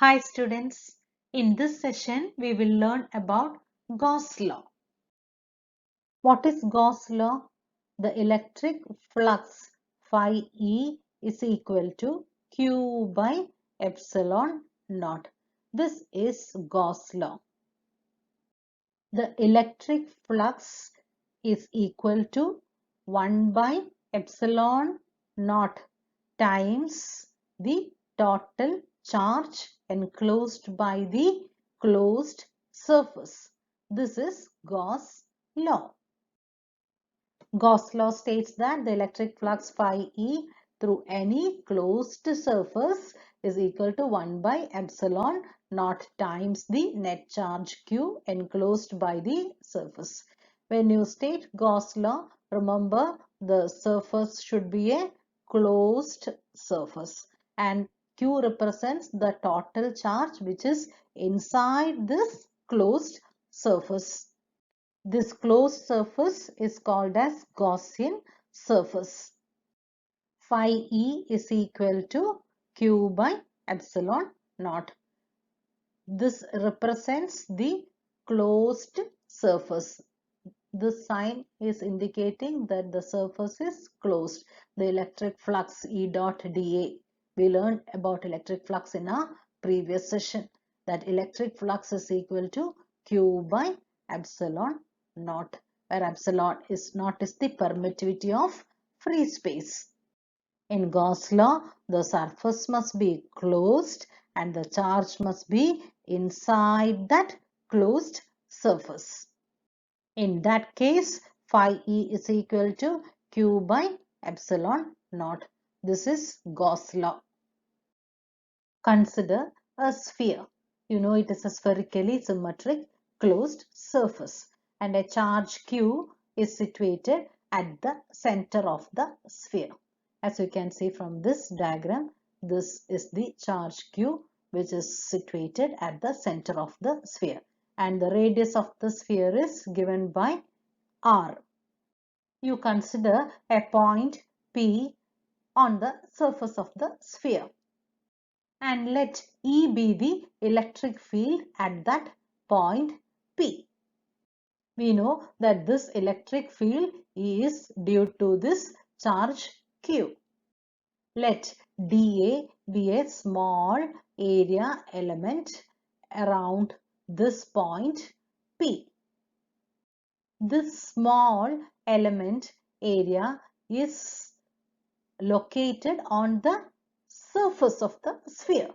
Hi students, in this session we will learn about Gauss law. What is Gauss law? The electric flux phi E is equal to Q by epsilon naught. This is Gauss law. The electric flux is equal to 1 by epsilon naught times the total charge enclosed by the closed surface. This is Gauss law. Gauss law states that the electric flux phi E through any closed surface is equal to 1 by epsilon naught times the net charge Q enclosed by the surface. When you state Gauss law, remember the surface should be a closed surface and Q represents the total charge which is inside this closed surface. This closed surface is called as Gaussian surface. Phi E is equal to Q by epsilon naught. This represents the closed surface. This sign is indicating that the surface is closed. The electric flux E dot dA. We learned about electric flux in our previous session. That electric flux is equal to Q by epsilon naught, where epsilon is naught is the permittivity of free space. In Gauss law, the surface must be closed and the charge must be inside that closed surface. In that case, phi E is equal to Q by epsilon naught. This is Gauss law. Consider a sphere. You know it is a spherically symmetric closed surface and a charge Q is situated at the center of the sphere. As you can see from this diagram, this is the charge Q which is situated at the center of the sphere and the radius of the sphere is given by R. You consider a point P on the surface of the sphere and let E be the electric field at that point P. We know that this electric field is due to this charge Q. Let dA be a small area element around this point P. This small element area is located on the surface of the sphere.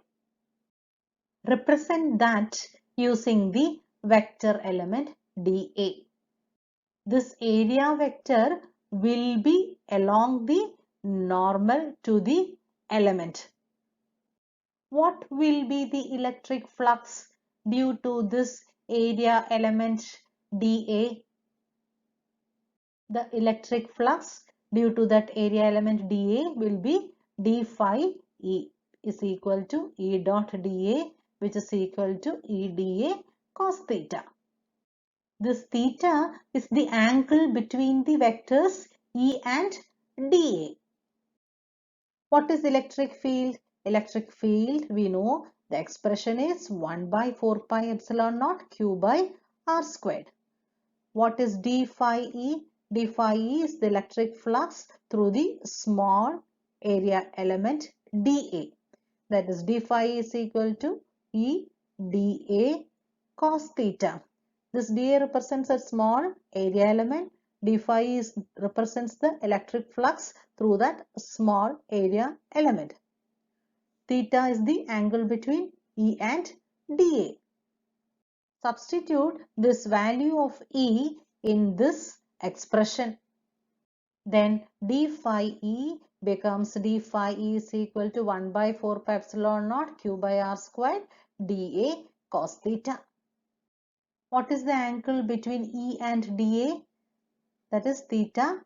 Represent that using the vector element dA. This area vector will be along the normal to the element. What will be the electric flux due to this area element dA? The electric flux due to that area element dA will be d phi E is equal to E dot dA, which is equal to E dA cos theta. This theta is the angle between the vectors E and dA. What is electric field? Electric field, we know the expression is 1 by 4 pi epsilon naught Q by R squared. What is d phi E? D phi E is the electric flux through the small area element dA. That is d phi is equal to E dA cos theta. This dA represents a small area element. D phi represents the electric flux through that small area element. Theta is the angle between E and dA. Substitute this value of E in this expression. Then d phi E becomes d phi E is equal to 1 by 4 pi epsilon naught Q by R squared dA cos theta. What is the angle between E and dA? That is theta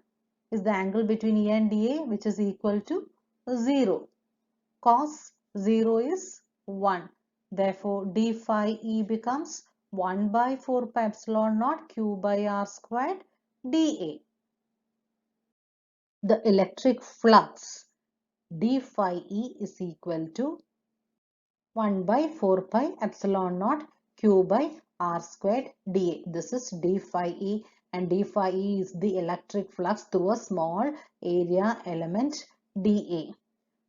is the angle between E and dA, which is equal to 0. Cos 0 is 1. Therefore, d phi E becomes 1 by 4 pi epsilon naught Q by R squared dA. The electric flux d phi E is equal to 1 by 4 pi epsilon naught q by r squared dA. This is d phi E, and d phi E is the electric flux through a small area element dA.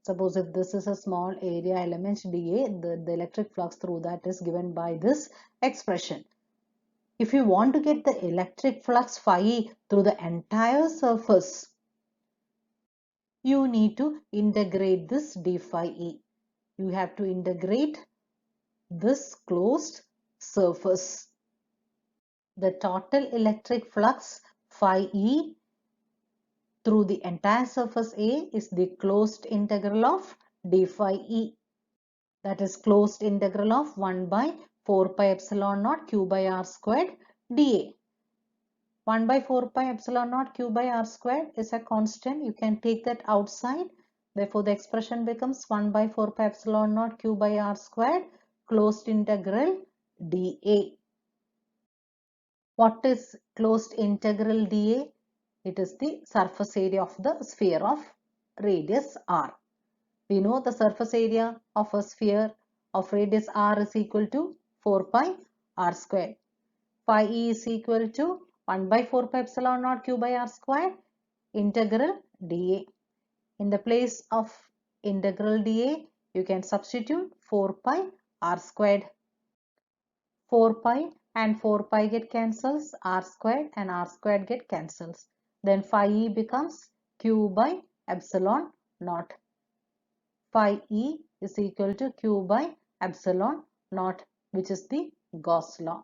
Suppose if this is a small area element dA, the electric flux through that is given by this expression. If you want to get the electric flux phi E through the entire surface, you need to integrate this d phi E. You have to integrate this closed surface. The total electric flux phi E through the entire surface A is the closed integral of d phi E. That is closed integral of 1 by 4 pi epsilon naught q by r squared dA. 1 by 4 pi epsilon naught q by r squared is a constant. You can take that outside. Therefore, the expression becomes 1 by 4 pi epsilon naught q by r squared closed integral dA. What is closed integral dA? It is the surface area of the sphere of radius r. We know the surface area of a sphere of radius r is equal to 4 pi r squared. Phi E is equal to 1 by 4 pi epsilon naught q by r squared integral dA. In the place of integral dA, you can substitute 4 pi r squared. 4 pi and 4 pi get cancels, r squared and r squared get cancels. Then phi E becomes q by epsilon naught. Phi E is equal to q by epsilon naught, which is the Gauss law.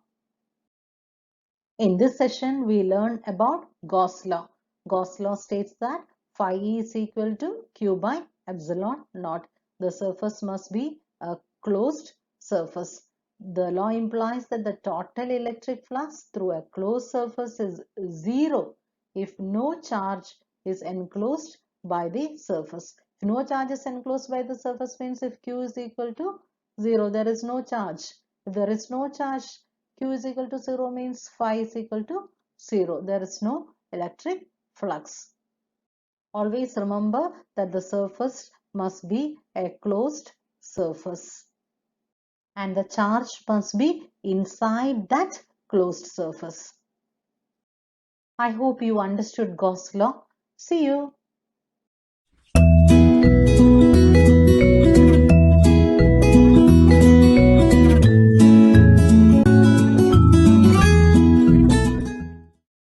In this session, we learned about Gauss law. Gauss law states that phi E is equal to q by epsilon naught. The surface must be a closed surface. The law implies that the total electric flux through a closed surface is zero if no charge is enclosed by the surface. If no charge is enclosed by the surface means if q is equal to 0, there is no charge. If there is no charge, q is equal to 0 means phi is equal to 0. There is no electric flux. Always remember that the surface must be a closed surface and the charge must be inside that closed surface. I hope you understood Gauss law. See you.